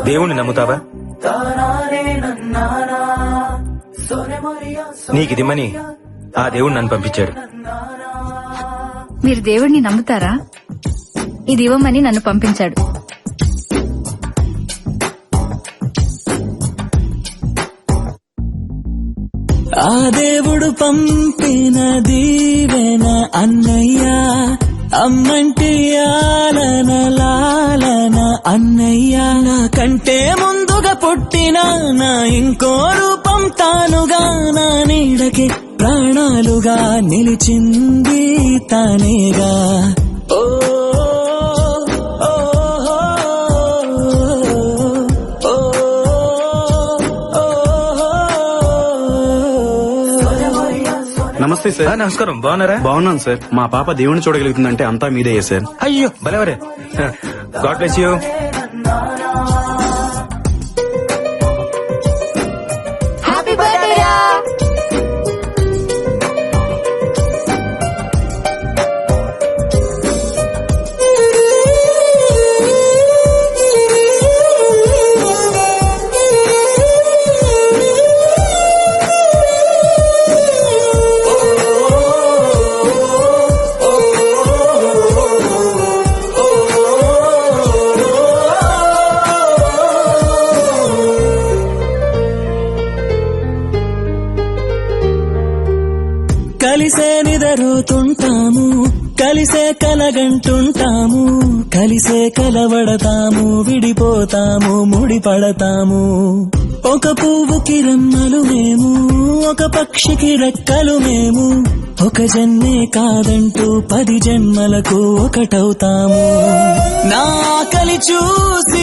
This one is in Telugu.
దేవుణ్ణి నమ్ముతావా? నీకిదిమ్మని ఆ దేవుడు నన్ను పంపించాడు. మీరు దేవుడిని నమ్ముతారా? ఇది ఇవ్వమని నన్ను పంపించాడు. ఆ దేవుడు పంపిన దీవెన అన్నయ్య, అమ్మంటి ఆలన లాలన అన్నయ్య. నా కంటే ముందుగా పుట్టిన నా ఇంకో రూపం తానుగా, నా నీడకి ప్రాణాలుగా నిలిచింది తానేగా. ఓ నమస్తే సార్. నమస్కారం. బాగున్నారా? బాగున్నాను సార్. మా పాప దేవుణ్ణి చూడగలుగుతుందంటే అంతా మీదే సార్. అయ్యో భలేవరే. God bless you. Happy birthday. కలిసే నిదరుతుంటాము, కలిసే కలగంటుంటాము, కలిసే కలవడతాము, విడిపోతాము, ముడిపడతాము. ఒక పువ్వుకి రెమ్మలు మేము, ఒక పక్షికి రెక్కలు మేము, ఒక జన్మే కాదంటూ 10 జన్మలకు ఒకటవుతాము. నా కలి చూసి